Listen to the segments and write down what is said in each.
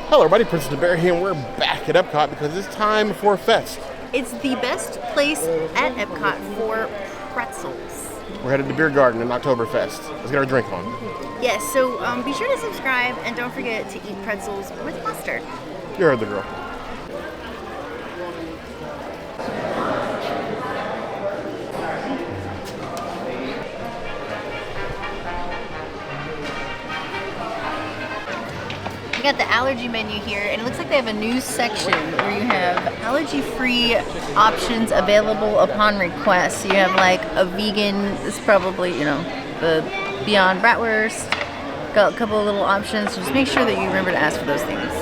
Hello everybody, Princess the Bear here, and we're back at Epcot because it's time for Fest. It's the best place at Epcot for pretzels. We're headed to Biergarten in Oktoberfest. Let's get our drink on. Yes, so be sure to subscribe and don't forget to eat pretzels with mustard. You heard the girl. We got the allergy menu here, and it looks like they have a new section where you have allergy-free options available upon request. So you have like a vegan, it's probably, the Beyond Bratwurst. Got a couple of little options, so just make sure that you remember to ask for those things.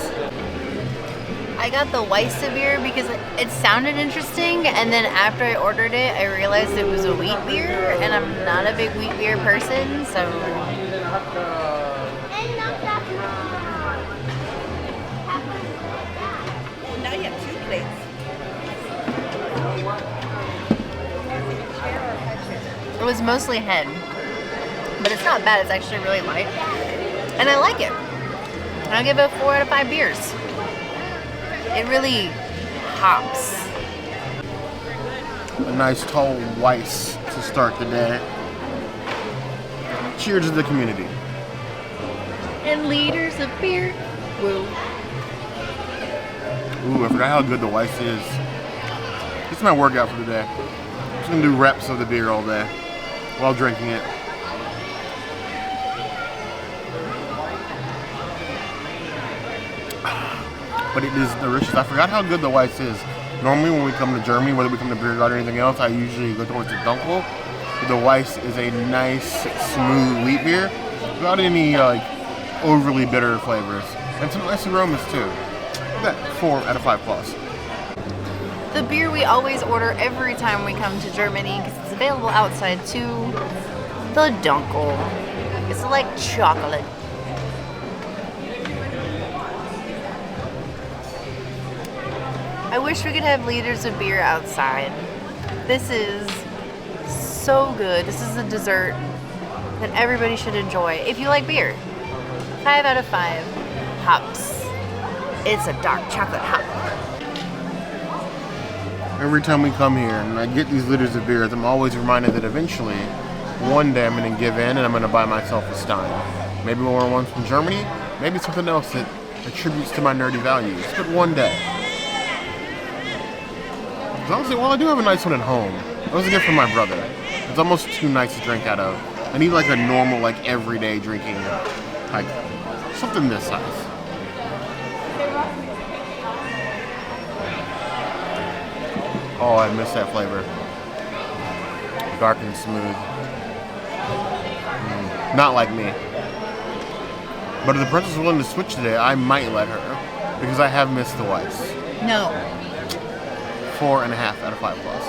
I got the Weisse beer because it sounded interesting, and then after I ordered it, I realized it was a wheat beer, and I'm not a big wheat beer person, so... Now you have 2 plates. It was mostly head, but it's not bad. It's actually really light, and I like it. I'll give it 4 out of 5 beers. It really hops. A nice tall Weiss to start the day. Cheers to the community. And liters of beer. Woo. Ooh, I forgot how good the Weiss is. This is my workout for the day. I'm just gonna do reps of the beer all day while drinking it. But it is delicious. I forgot how good the Weiss is. Normally when we come to Germany, whether we come to Biergarten or anything else, I usually go towards the Dunkel. But the Weiss is a nice, smooth wheat beer without any overly bitter flavors. And some nice aromas too. That 4 out of 5 plus. The beer we always order every time we come to Germany because it's available outside too. The Dunkel. It's like chocolate. I wish we could have liters of beer outside. This is so good. This is a dessert that everybody should enjoy if you like beer. 5 out of 5 hops. It's a dark chocolate hop. Every time we come here and I get these liters of beers, I'm always reminded that eventually, one day I'm going to give in and I'm going to buy myself a Stein. Maybe more ones from Germany, maybe something else that attributes to my nerdy values, but one day. Honestly, well, I do have a nice one at home. It was a gift from my brother. It's almost too nice to drink out of. I need like a normal, like everyday drinking, like something this size. Oh, I miss that flavor. Dark and smooth. Not like me. But if the princess is willing to switch today, I might let her. Because I have missed the Weiss. No. 4.5 out of 5 plus.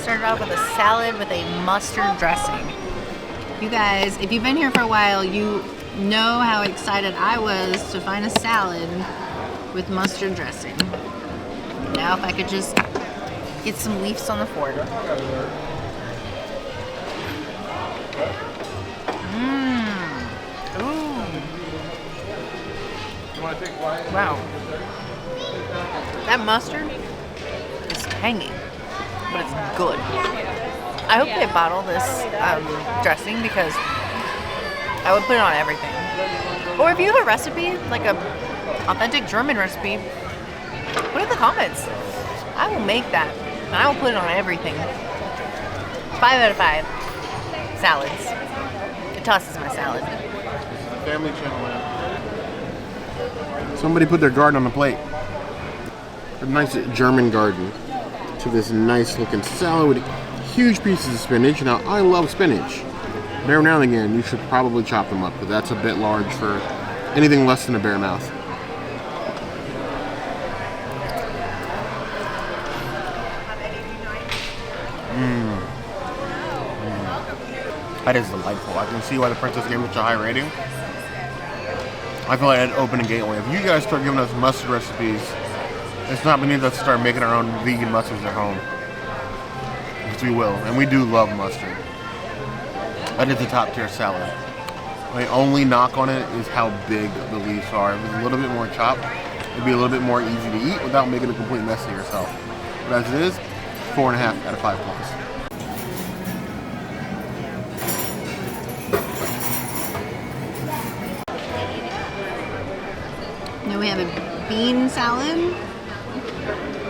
Started off with a salad with a mustard dressing. You guys, if you've been here for a while, you know how excited I was to find a salad with mustard dressing. Now if I could just get some leaves on the fork. Ooh. Wow. That mustard is tangy, but it's good. I hope they bottle this dressing because I would put it on everything. Or if you have a recipe, like a authentic German recipe, put it in the comments. I will make that. And I will put it on everything. 5 out of 5 salads. It tosses my salad. Family channel. Somebody put their garden on the plate. A nice German garden to this nice looking salad with huge pieces of spinach. Now, I love spinach. But every now and again, you should probably chop them up, but that's a bit large for anything less than a bare mouth. That is delightful. I can see why the princess gave it such a high rating. I feel like I'd open a gateway. If you guys start giving us mustard recipes, it's not beneath us to start making our own vegan mustards at home. Which we will, and we do love mustard. That is a top tier salad. My only knock on it is how big the leaves are. If it was a little bit more chopped, it'd be a little bit more easy to eat without making a complete mess of yourself. But as it is, 4.5 out of 5 plus. Then we have a bean salad.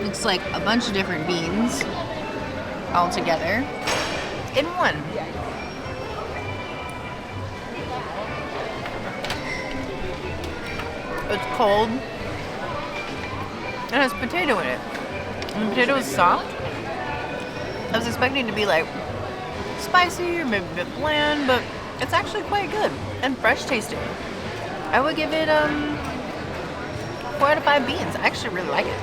It's like a bunch of different beans all together in one. It's cold. It has potato in it. And the potato is soft. I was expecting it to be like spicy or maybe a bit bland, but it's actually quite good and fresh tasting. I would give it 4 out of 5 beans. I actually really like it.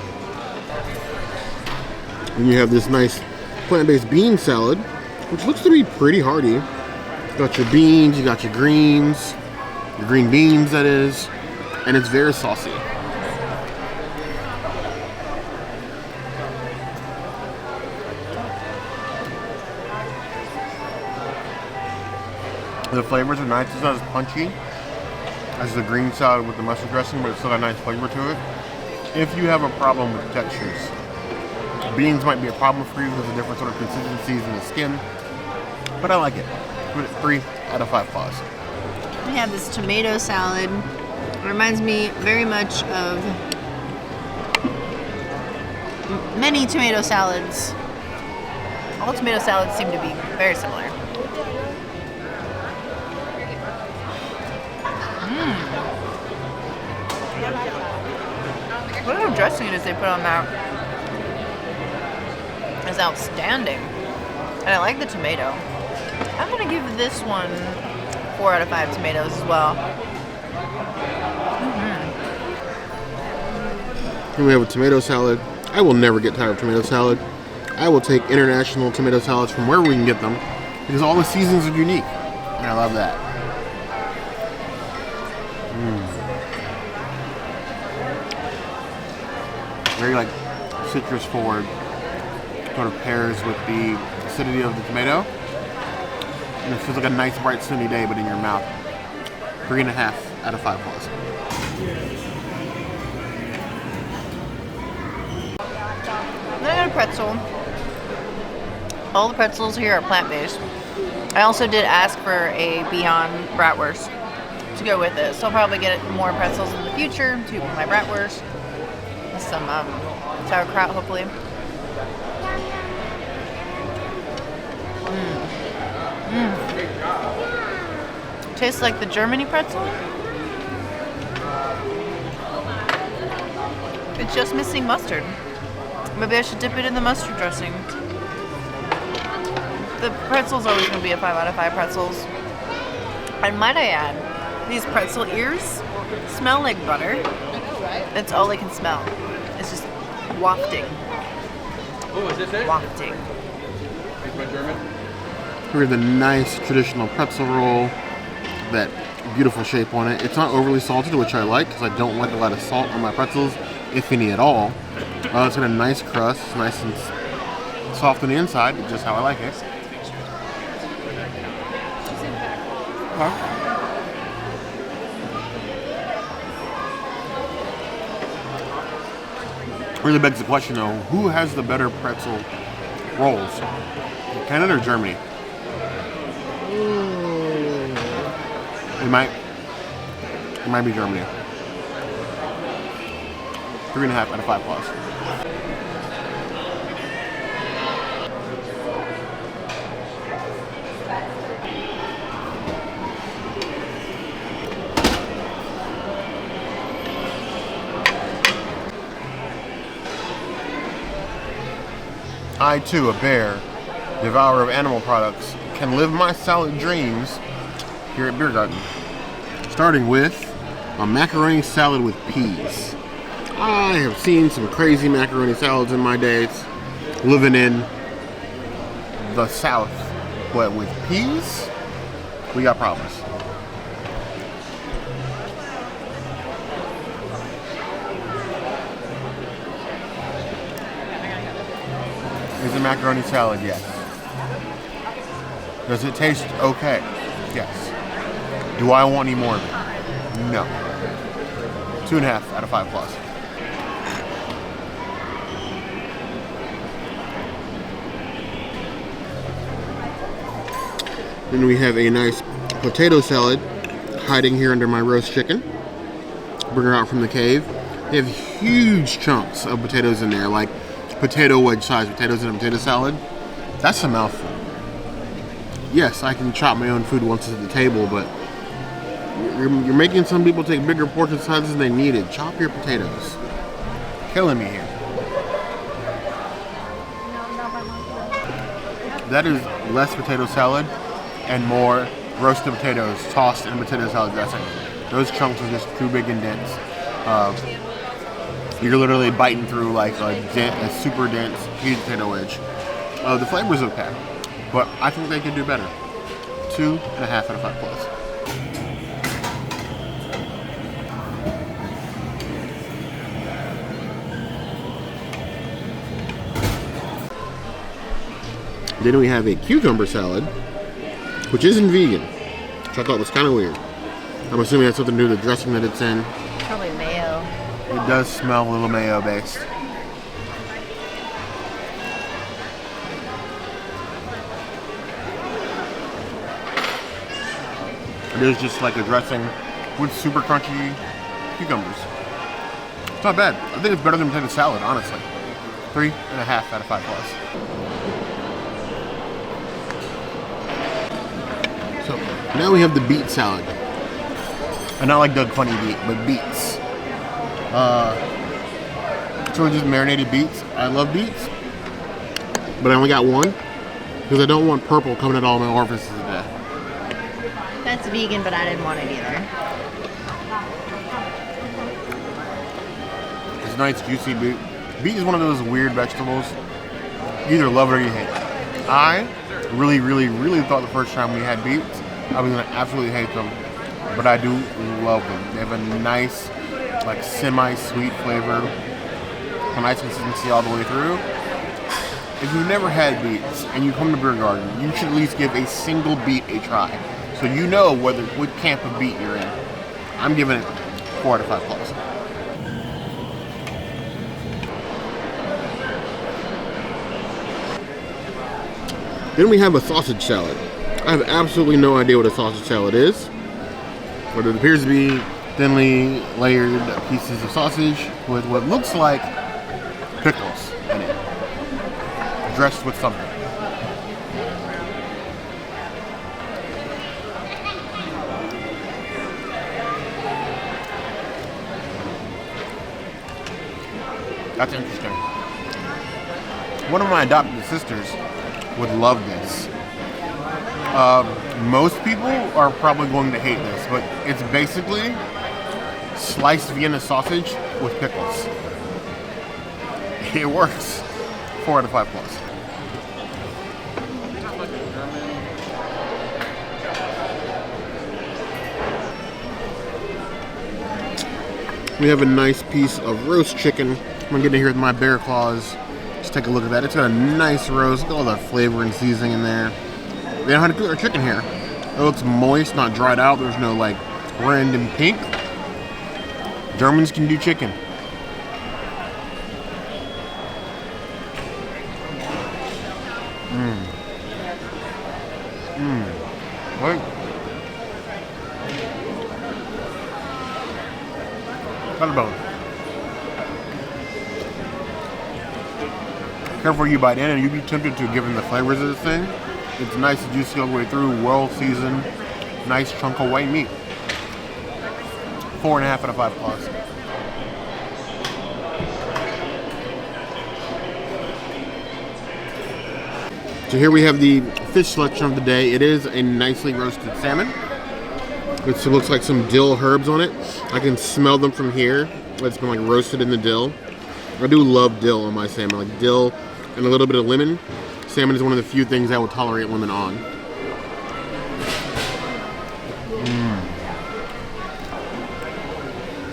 And you have this nice plant-based bean salad, which looks to be pretty hearty. You got your beans, you got your greens, your green beans that is, and it's very saucy. The flavors are nice. It's not as punchy as the green salad with the mustard dressing, but it's still got a nice flavor to it. If you have a problem with textures, beans might be a problem for you because of different sort of consistencies in the skin, but I like it. Give it 3 out of 5 paws. We have this tomato salad. It reminds me very much of many tomato salads. All tomato salads seem to be very similar. Whatever dressing it is they put on that is outstanding. And I like the tomato. I'm gonna give this one 4 out of 5 tomatoes as well. Here we have a tomato salad. I will never get tired of tomato salad. I will take international tomato salads from wherever we can get them because all the seasons are unique. And I love that. Very like citrus forward, sort of pairs with the acidity of the tomato. And it feels like a nice bright sunny day but in your mouth. 3.5 out of 5 plus. Then I got a pretzel. All the pretzels here are plant-based. I also did ask for a Beyond bratwurst to go with it, so I'll probably get more pretzels in the future to my bratwurst. Some sauerkraut, hopefully. Tastes like the Germany pretzel. It's just missing mustard. Maybe I should dip it in the mustard dressing. The pretzel's always going to be a 5 out of 5 pretzels. And might I add, these pretzel ears smell like butter. That's all I can smell. It's just wafting. Oh, is this it? Wafting. Here's the nice traditional pretzel roll. That beautiful shape on it. It's not overly salted, which I like because I don't like a lot of salt on my pretzels, if any at all. It's got a nice crust, it's nice and soft on the inside, just how I like it. Really begs the question though, who has the better pretzel rolls? Canada or Germany? It might be Germany. 3.5 out of 5 plus. I too, a bear, devourer of animal products, can live my salad dreams here at Biergarten. Starting with a macaroni salad with peas. I have seen some crazy macaroni salads in my days, living in the South, but with peas, we got problems. Is it macaroni salad? Yes. Does it taste okay? Yes. Do I want any more of it? No. 2.5 out of 5 plus. Then we have a nice potato salad hiding here under my roast chicken. Bring her out from the cave. They have huge chunks of potatoes in there, like potato wedge sized potatoes in a potato salad. That's a mouthful. Yes, I can chop my own food once it's at the table, but you're making some people take bigger portion sizes than they needed. Chop your potatoes. Killing me here. That is less potato salad and more roasted potatoes tossed in potato salad dressing. Those chunks are just too big and dense. You're literally biting through like a super dense huge potato wedge. The flavor's okay, but I think they could do better. 2.5 out of 5 plus. Then we have a cucumber salad, which isn't vegan, which I thought was kind of weird. I'm assuming that's something to do with the dressing that it's in. Probably mayo. It does smell a little mayo based. It is just like a dressing with super crunchy cucumbers. It's not bad. I think it's better than potato salad, honestly. 3.5 out of 5 plus. So now we have the beet salad. And not like Doug Funny beet, but beets. So just marinated beets. I love beets, but I only got one because I don't want purple coming at all my orifices today. That's vegan, but I didn't want it either. It's nice, juicy beet. Beet is one of those weird vegetables. You either love it or you hate it. I really, really, really thought the first time we had beets, I was gonna absolutely hate them, but I do love them. They have a nice, like semi-sweet flavor, a nice consistency all the way through. If you've never had beets and you come to Biergarten, you should at least give a single beet a try, so you know what camp of beet you're in. I'm giving it 4 out of 5 plus. Then we have a sausage salad. I have absolutely no idea what a sausage salad is, but it appears to be thinly layered pieces of sausage with what looks like pickles in it, dressed with something. That's interesting. One of my adopted sisters would love this. Most people are probably going to hate this, but it's basically sliced Vienna sausage with pickles. It works. 4 out of 5 plus. We have a nice piece of roast chicken. I'm gonna get in here with my bear claws. Just take a look at that. It's got a nice roast. Look at all the flavor and seasoning in there. They know how to cook their chicken here. It looks moist, not dried out. There's no like random pink. Germans can do chicken. Wait. Cut a bone. Careful where you bite in, and you'd be tempted to, given the flavors of this thing. It's nice and juicy all the way through, well seasoned, nice chunk of white meat. 4.5 out of 5 plus. So here we have the fish selection of the day. It is a nicely roasted salmon. It looks like some dill herbs on it. I can smell them from here. It's been like roasted in the dill. I do love dill on my salmon, like dill and a little bit of lemon. Salmon is one of the few things I will tolerate lemon on.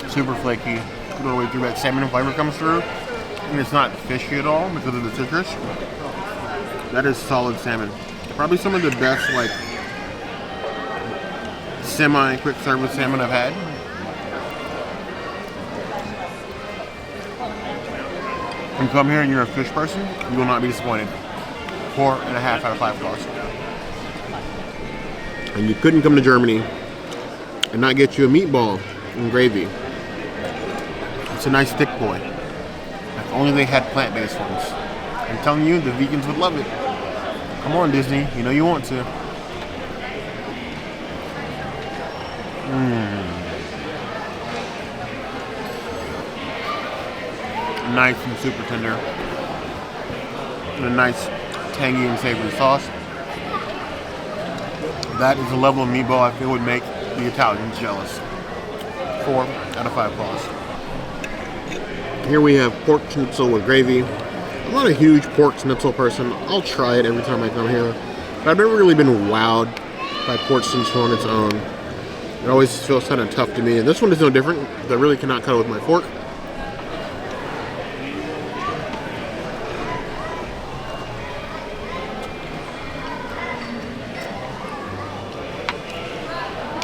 Super flaky. All the way through, that salmon flavor comes through. And it's not fishy at all because of the citrus. That is solid salmon. Probably some of the best, like, semi-quick service salmon I've had. When you come here and you're a fish person, you will not be disappointed. 4.5 out of 5 stars. And you couldn't come to Germany and not get you a meatball and gravy. It's a nice thick boy. If only they had plant-based ones. I'm telling you, the vegans would love it. Come on, Disney. You know you want to. Nice and super tender. And a nice tangy and savory sauce. That is a level of meatball I feel would make the Italians jealous. 4 out of 5 claws. Here we have pork schnitzel with gravy. I'm not a huge pork schnitzel person. I'll try it every time I come here. But I've never really been wowed by pork schnitzel on its own. It always feels kind of tough to me. And this one is no different. I really cannot cut it with my fork.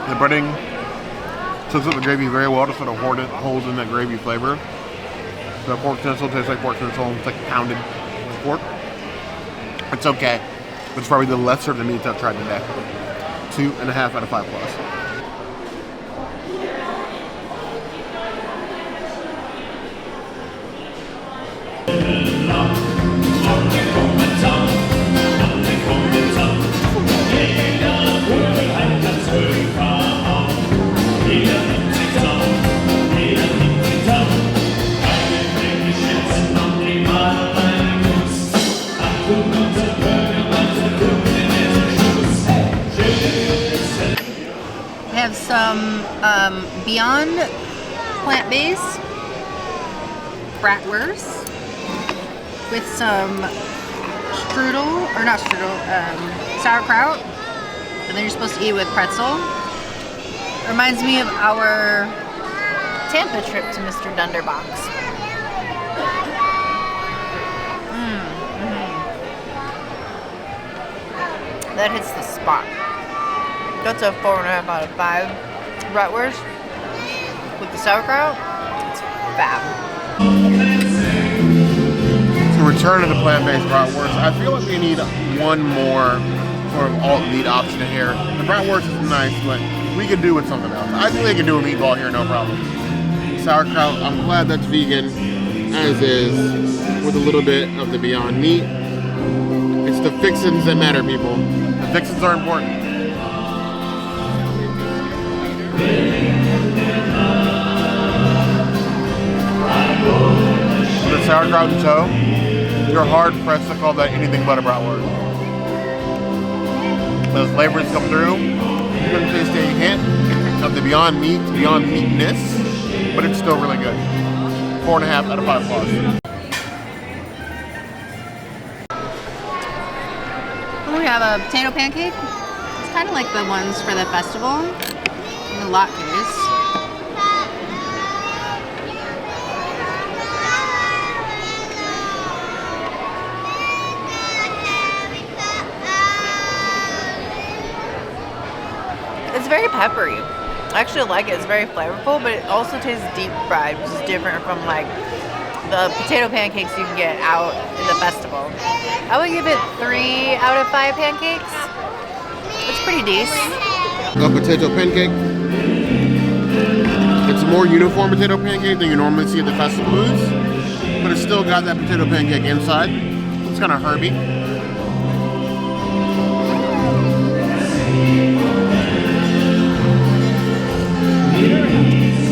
The breading soaks up the gravy very well to sort of holds in that gravy flavor. The pork schnitzel tastes like pork schnitzel. It's like pounded pork. It's okay. It's probably the lesser of the meats I've tried today. 2.5 out of 5 plus. Some Beyond plant-based bratwurst with some strudel, or not strudel, sauerkraut, and then you're supposed to eat it with pretzel. Reminds me of our Tampa trip to Mr. Dunderbox. That hits the spot. That's a 4.5 out of 5. Bratwurst with the sauerkraut. It's fab. To return to the plant-based bratwurst, I feel like we need one more sort of alt-meat option here. The bratwurst is nice, but we could do with something else. I think they could do a meatball here, no problem. Sauerkraut, I'm glad that's vegan, as is, with a little bit of the Beyond Meat. It's the fixins that matter, people. The fixins are important. The sauerkraut and toe, you're hard pressed to call that anything but a bratwurst. Those flavors come through. You can taste a hint of the Beyond Meat, Beyond Meatness, but it's still really good. 4.5 out of 5 plus. We have a potato pancake. It's kind of like the ones for the festival. The latkes. It's very peppery. I actually like it. It's very flavorful, but it also tastes deep fried, which is different from like the potato pancakes you can get out in the festival. I would give it 3 out of 5 pancakes. It's pretty decent. A potato pancake. It's a more uniform potato pancake than you normally see at the festivals, but it's still got that potato pancake inside. It's kind of herby.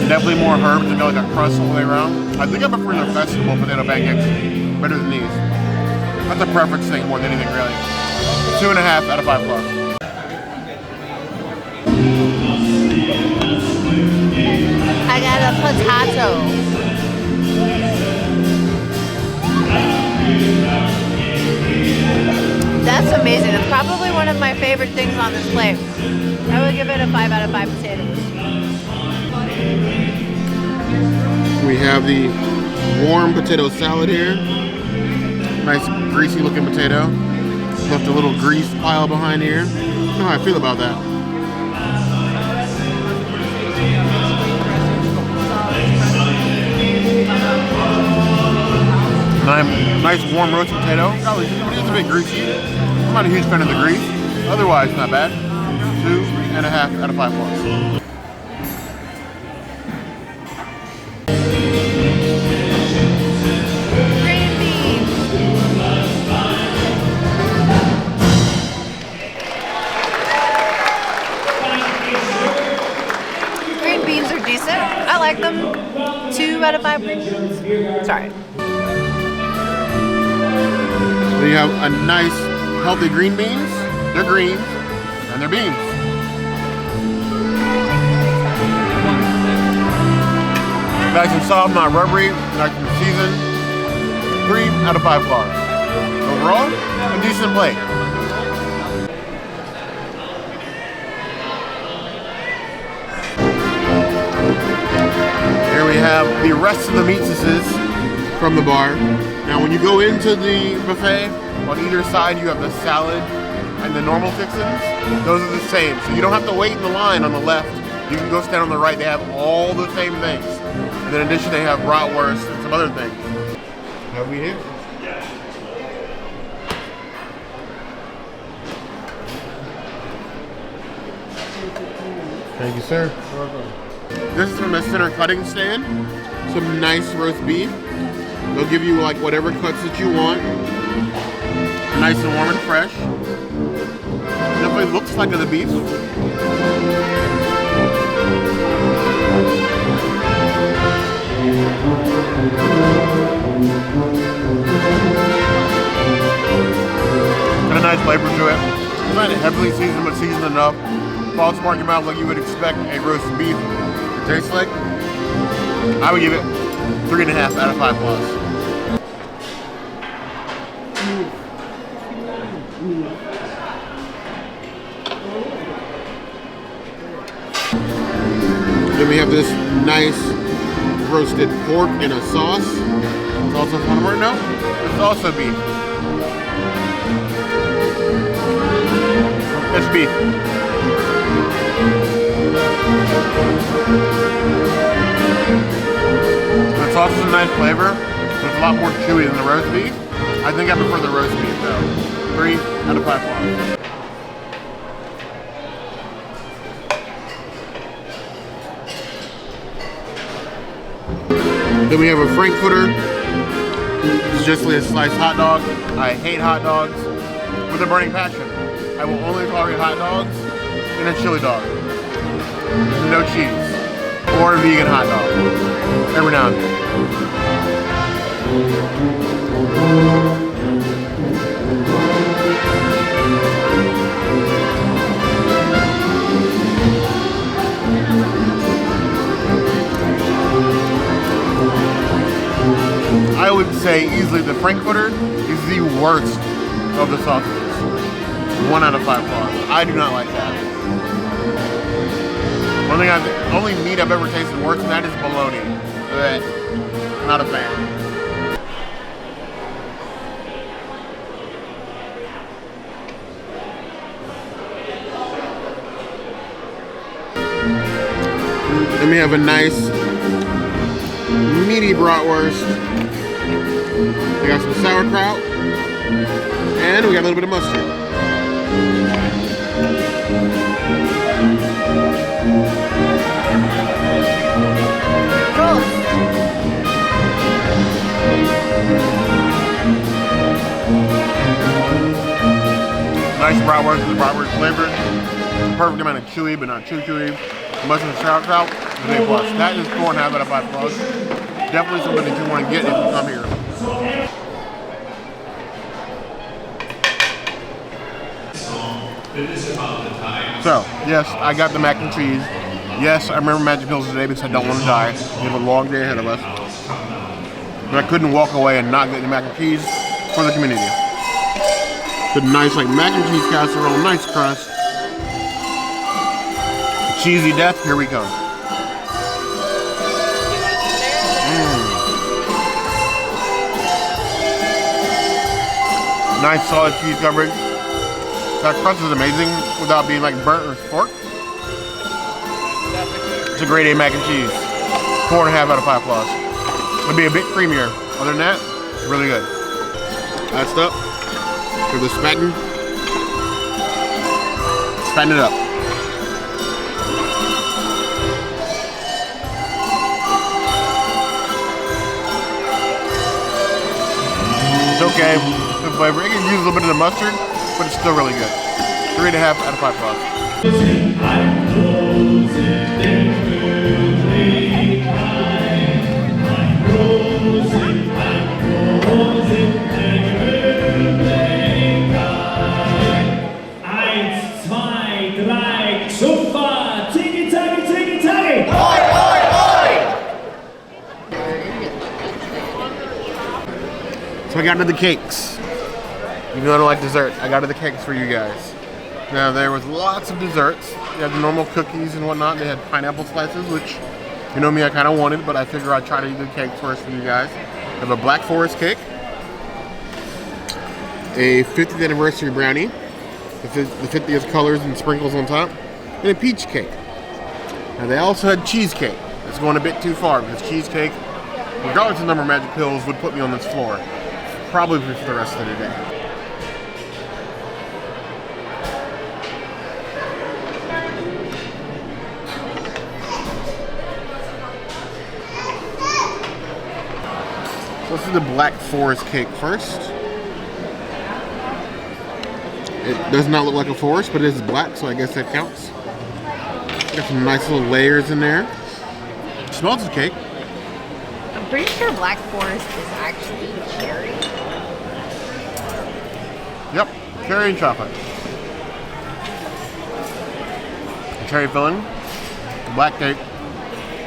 Definitely more herbs and like a crust all the way around. I think I prefer the festival potato pancakes better than these. That's a preference thing more than anything, really. 2.5 out of 5 plus. I got a potato. That's amazing. It's probably one of my favorite things on this plate. I would give it a 5 out of 5 potatoes. We have the warm potato salad here. Nice greasy looking potato. Left a little grease pile behind here. I don't know how I feel about that. Nice warm roast potato. Golly, it is a bit greasy. I'm not a huge fan of the grease. Otherwise, not bad. 2.5 out of 5 plus. Green beans. Green beans are decent. I like them. 2 out of 5 green beans. Sorry. Then you have a nice, healthy green beans. They're green, and they're beans. Nice and soft, not rubbery, nice and seasoned. 3 out of 5 stars. Overall, a decent plate. Here we have the rest of the meatses from the bar. Now when you go into the buffet, on either side you have the salad and the normal fixings. Those are the same, so you don't have to wait in the line on the left. You can go stand on the right, they have all the same things. And then in addition they have bratwurst and some other things. Have we here? Thank you, sir. This is from the center cutting stand. Some nice roast beef. They'll give you like whatever cuts that you want. Nice and warm and fresh. Definitely looks like the beef. Got a nice flavor to it. It's not heavily seasoned, but seasoned enough. Falls apart your mouth like you would expect a roast beef to taste like. I would give it 3.5 out of 5 plus. Then we have this nice roasted pork in a sauce. It's also farmer. No, it's also beef. It's beef. The sauce is a nice flavor. It's a lot more chewy than the roast beef. I think I prefer the roast beef though. 3 out of 5 plus. Then we have a Frankfurter. It's just a sliced hot dog. I hate hot dogs with a burning passion. I will only tolerate hot dogs in a chili dog. No cheese. Or a vegan hot dog. Every now and then. I would say easily the Frankfurter is the worst of the sausages. 1 out of 5 stars. I do not like that. Only meat I've ever tasted worse than that is bologna. Blech. Not a fan. Then we have a nice meaty bratwurst. We got some sauerkraut, and we got a little bit of mustard. Nice bratwurst with the bratwurst flavor. Perfect amount of chewy, but not too chewy. Mustard and sauerkraut is A+. That is 4.5 out of 5 plus. Definitely something that you want to get if you come here. So, yes, I got the mac and cheese. Yes, I remember Magic Pills today because I don't want to die. We have a long day ahead of us. But I couldn't walk away and not get the mac and cheese for the community. The nice like mac and cheese casserole, nice crust. Cheesy death, here we go. Nice solid cheese coverage. That crust is amazing without being like burnt or forked. It's a grade A mac and cheese. 4.5 out of 5 plus. It'll be a bit creamier. Other than that, it's really good. Last up, for the spatten. Spatten it up. It's okay. Good flavor. It can use a little bit of the mustard, but it's still really good. 3.5 out of 5 plus. So I got to the cakes. Even though I don't like dessert, I got to the cakes for you guys. Now there was lots of desserts. You had the normal cookies and whatnot. They had pineapple slices, which, you know me, I kind of wanted, but I figure I'd try to eat the cakes first for you guys. I have a Black Forest cake, a 50th anniversary brownie, the 50th colors and sprinkles on top, and a peach cake. Now they also had cheesecake. It's going a bit too far because cheesecake, regardless of the number of magic pills, would put me on this floor. Probably for the rest of the day. So let's do the Black Forest cake first. It does not look like a forest, but it is black, so I guess that counts. Got some nice little layers in there. It smells the cake. I'm pretty sure Black Forest is actually cherry. Yep, cherry and chocolate. Cherry filling, black cake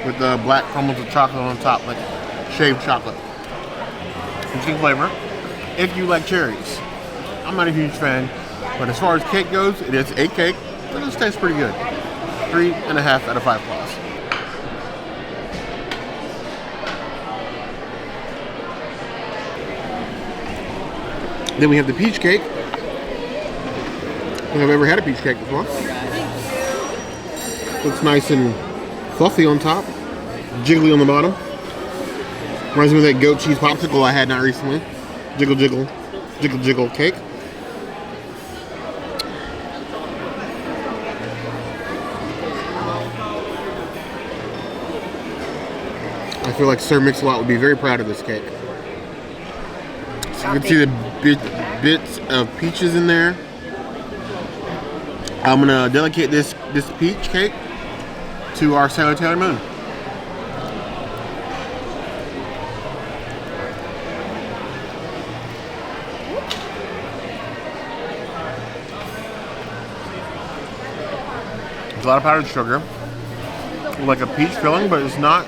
with the black crumbles of chocolate on top, like shaved chocolate. Interesting flavor. If you like cherries. I'm not a huge fan, but as far as cake goes, it is a cake. It does taste pretty good. 3.5 out of 5 plus. Then we have the peach cake. I don't think I've ever had a peach cake before. Looks nice and fluffy on top, jiggly on the bottom. Reminds me of that goat cheese popsicle I had not recently. Jiggle, jiggle, jiggle, jiggle cake. I feel like Sir Mix-a-Lot would be very proud of this cake. So you can see the bits of peaches in there. I'm gonna dedicate this peach cake to our Sailor Taylor Moon. There's a lot of powdered sugar, like a peach filling, but it's not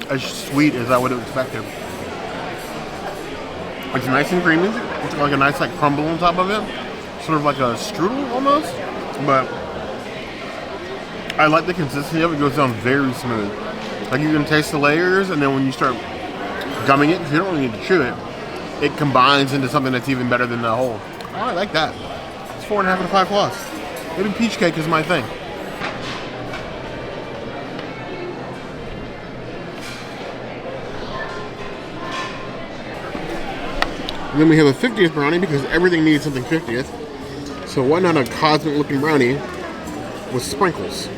as sweet as I would have expected. It's nice and creamy. It's like a nice like crumble on top of it, sort of like a strudel almost. But I like the consistency of it. It goes down very smooth. Like you can taste the layers, and then when you start gumming it, because you don't really need to chew it, it combines into something that's even better than the whole. Oh, I like that. It's 4.5 out of 5 plus. Maybe peach cake is my thing. And then we have a 50th brownie because everything needs something 50th. So why not a cosmic looking brownie with sprinkles?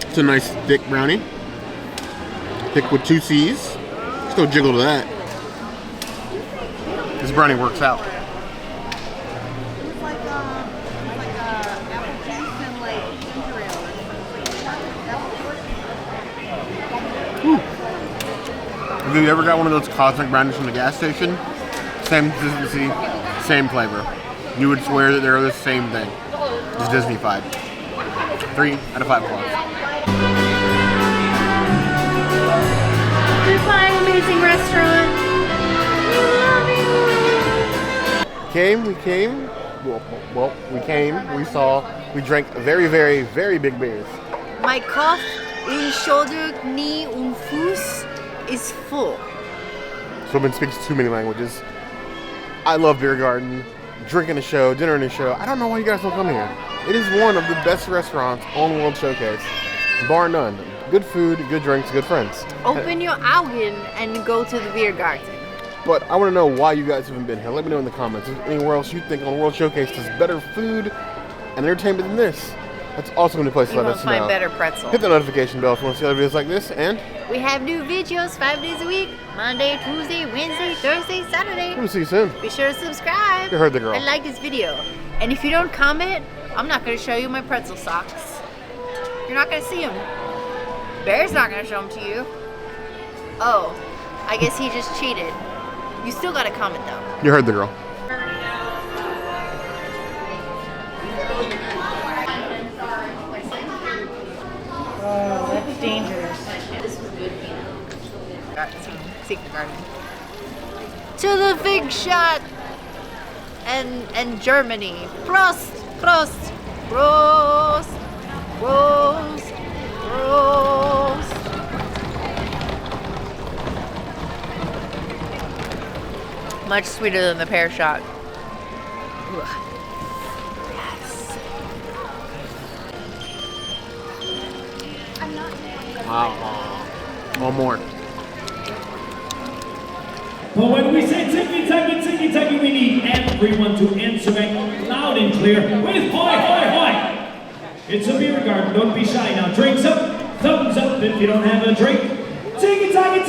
It's a nice thick brownie. Thick with 2 C's. Still jiggle to that. This brownie works out. It's like apple juice and like ginger ale. Have you ever got one of those cosmic brownies from the gas station? Same consistency, same flavor. You would swear that they're the same thing. It's Disney-fied. 3 out of 5 plus. Goodbye, amazing restaurant. We came. Well, we saw, we drank very, very, very big beers. My cough in shoulder, knee, und Fuß is full. Someone speaks too many languages. I love Biergarten. drinking a show, dinner in a show. I don't know why you guys don't come here. It is one of the best restaurants on World Showcase, bar none. Good food, good drinks, good friends. Open your Augen and go to the Biergarten. But I want to know why you guys haven't been here. Let me know in the comments. Is there anywhere else you think on World Showcase does better food and entertainment than this? That's also going to be a place to You let won't us find know. better pretzel. Hit the notification bell if you want to see other videos like this, and We have new videos 5 days a week. Monday, Tuesday, Wednesday, Thursday, Saturday. we'll see you soon. Be sure to subscribe. You heard the girl. And like this video. And if you don't comment, I'm not going to show you my pretzel socks. You're not going to see them. Bear's not going to show them to you. Oh, I guess he just cheated. You still got to comment though. You heard the girl. Oh, that's dangerous. This was good, got some secret garden. To the big shot and Germany. Prost, Prost, Prost, Prost, Prost. Much sweeter than the pear shot. Ugh. Yes. One more. But when we say ticky tacky, we need everyone to answer back loud and clear with hoi, hoi, hoi. It's a beer garden, don't be shy now. Drinks up, thumbs up if you don't have a drink. Ticky tacky.